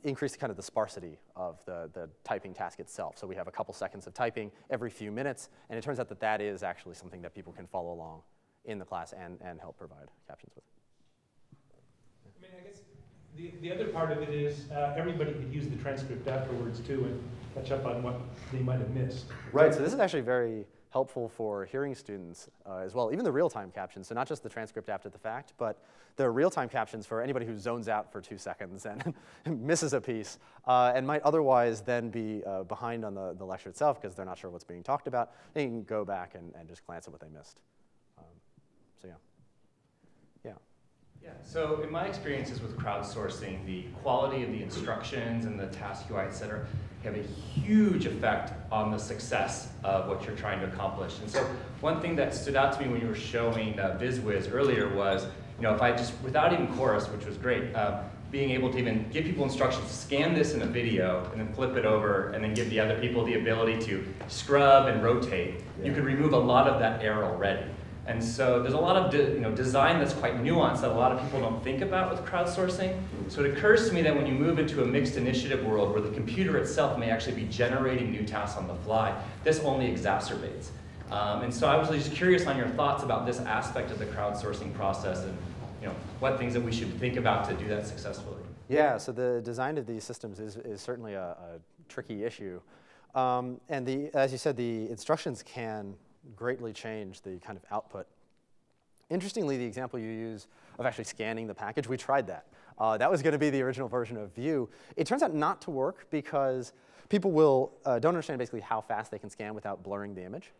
increase kind of the sparsity of the typing task itself. So we have a couple seconds of typing every few minutes, and it turns out that that is actually something that people can follow along in the class and help provide captions with. I mean, I guess the other part of it is everybody could use the transcript afterwards too and catch up on what they might have missed. Right, so this is actually very helpful for hearing students as well, even the real-time captions, so not just the transcript after the fact, but the real-time captions for anybody who zones out for 2 seconds and misses a piece and might otherwise then be behind on the lecture itself because they're not sure what's being talked about. They can go back and just glance at what they missed. So yeah. Yeah, so in my experiences with crowdsourcing, the quality of the instructions and the task UI, et cetera, have a huge effect on the success of what you're trying to accomplish. And so one thing that stood out to me when you were showing VizWiz earlier was, if I just, without even chorus, which was great, being able to even give people instructions, scan this in a video, and then flip it over, and then give the other people the ability to scrub and rotate, you could remove a lot of that error already. And so there's a lot of design that's quite nuanced that a lot of people don't think about with crowdsourcing. So it occurs to me that when you move into a mixed initiative world where the computer itself may actually be generating new tasks on the fly, this only exacerbates. And so I was just curious on your thoughts about this aspect of the crowdsourcing process and what things that we should think about to do that successfully. Yeah, so the design of these systems is certainly a tricky issue. And as you said, the instructions can greatly change the kind of output. Interestingly, the example you use of actually scanning the package, we tried that. That was going to be the original version of View. It turns out not to work because people don't understand basically how fast they can scan without blurring the image.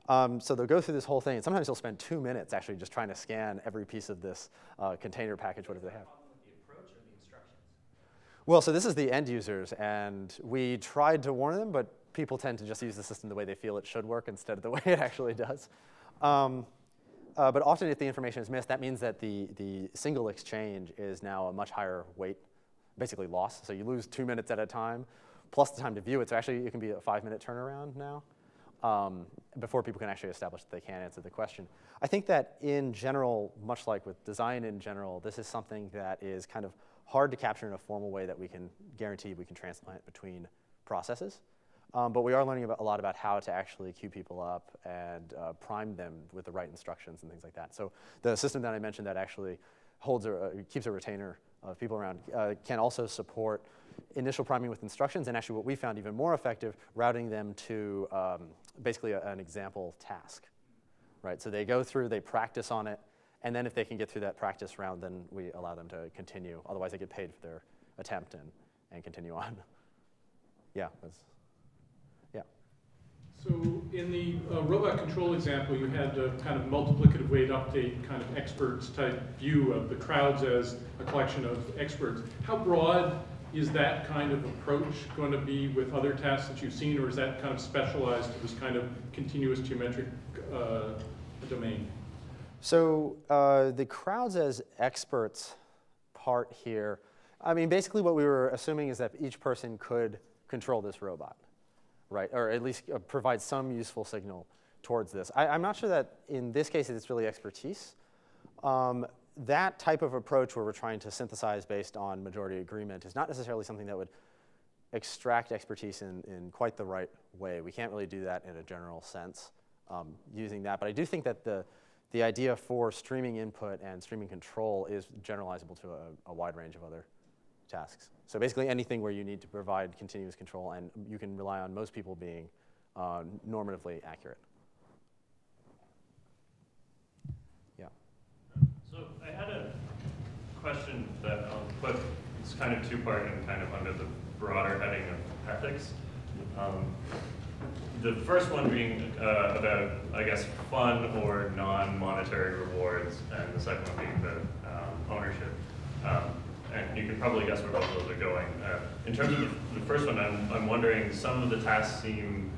So they'll go through this whole thing, and sometimes they'll spend 2 minutes actually just trying to scan every piece of this container package, whatever they have. The approach or the instructions? Well, so this is the end users, and we tried to warn them, but people tend to just use the system the way they feel it should work instead of the way it actually does. But often if the information is missed, that means that the single exchange is now a much higher weight, basically loss. So you lose 2 minutes at a time, plus the time to view it. So actually it can be a 5-minute turnaround now before people can actually establish that they can answer the question. I think that in general, much like with design in general, this is something that is kind of hard to capture in a formal way that we can guarantee we can transplant between processes. But we are learning a lot about how to actually queue people up and prime them with the right instructions and things like that. So the system that I mentioned that actually keeps a retainer of people around can also support initial priming with instructions, and actually what we found even more effective, routing them to basically an example task. Right? So they go through, they practice on it, and then if they can get through that practice round, then we allow them to continue. Otherwise, they get paid for their attempt and continue on. Yeah. So in the robot control example, you had a kind of multiplicative weight update kind of experts type view of the crowds as a collection of experts. How broad is that kind of approach going to be with other tasks that you've seen, or is that kind of specialized to this kind of continuous geometric domain? So the crowds as experts part here, I mean, basically what we were assuming is that each person could control this robot. Right, or at least provide some useful signal towards this. I'm not sure that in this case it's really expertise. That type of approach where we're trying to synthesize based on majority agreement is not necessarily something that would extract expertise in quite the right way. We can't really do that in a general sense using that. But I do think that the idea for streaming input and streaming control is generalizable to a wide range of other tasks. So basically anything where you need to provide continuous control and you can rely on most people being normatively accurate. Yeah. So I had a question that I'll put, it's kind of two-part and kind of under the broader heading of ethics. The first one being about, I guess, fun or non-monetary rewards, and the second one being the ownership. And you can probably guess where both of those are going. In terms of the first one, I'm wondering, some of the tasks seem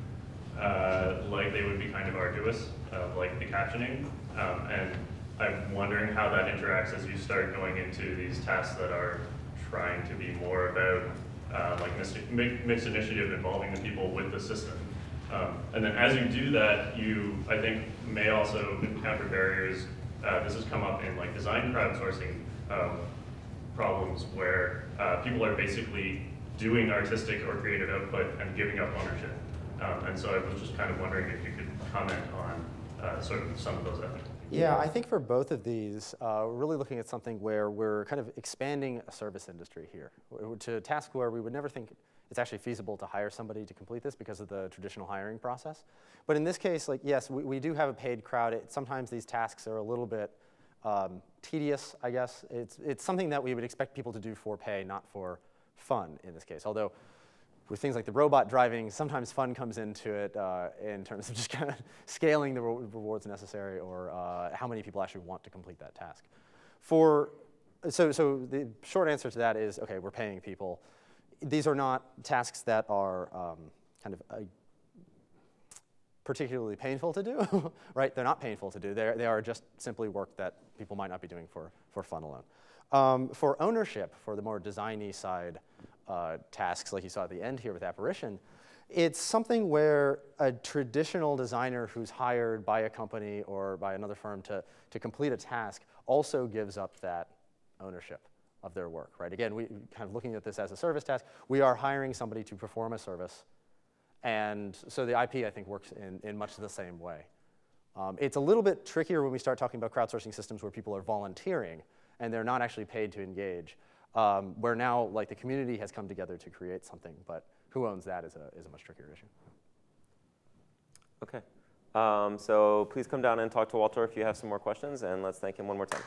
like they would be kind of arduous, like the captioning. And I'm wondering how that interacts as you start going into these tasks that are trying to be more about like mixed initiative involving the people with the system. And then as you do that, you, I think, may also encounter barriers. This has come up in like design crowdsourcing problems where people are basically doing artistic or creative output and giving up ownership. And so I was just kind of wondering if you could comment on sort of some of those ethics. Yeah, I think for both of these, we're really looking at something where we're kind of expanding a service industry here to a task where we would never think it's actually feasible to hire somebody to complete this because of the traditional hiring process. But in this case, like, yes, we do have a paid crowd. Sometimes these tasks are a little bit tedious, I guess. It's something that we would expect people to do for pay, not for fun in this case. Although with things like the robot driving, sometimes fun comes into it in terms of just kind of scaling the rewards necessary or how many people actually want to complete that task. So the short answer to that is, OK, we're paying people. These are not tasks that are kind of particularly painful to do, right? They're not painful to do. They are just simply work that people might not be doing for fun alone. For ownership, for the more designy side tasks, like you saw at the end here with Apparition, it's something where a traditional designer who's hired by a company or by another firm to complete a task also gives up that ownership of their work, right? Again, we kind of looking at this as a service task. We are hiring somebody to perform a service. And so the IP, I think, works in much the same way. It's a little bit trickier when we start talking about crowdsourcing systems where people are volunteering and they're not actually paid to engage, where now like the community has come together to create something, but who owns that is a much trickier issue. OK. So please come down and talk to Walter if you have some more questions, and let's thank him one more time.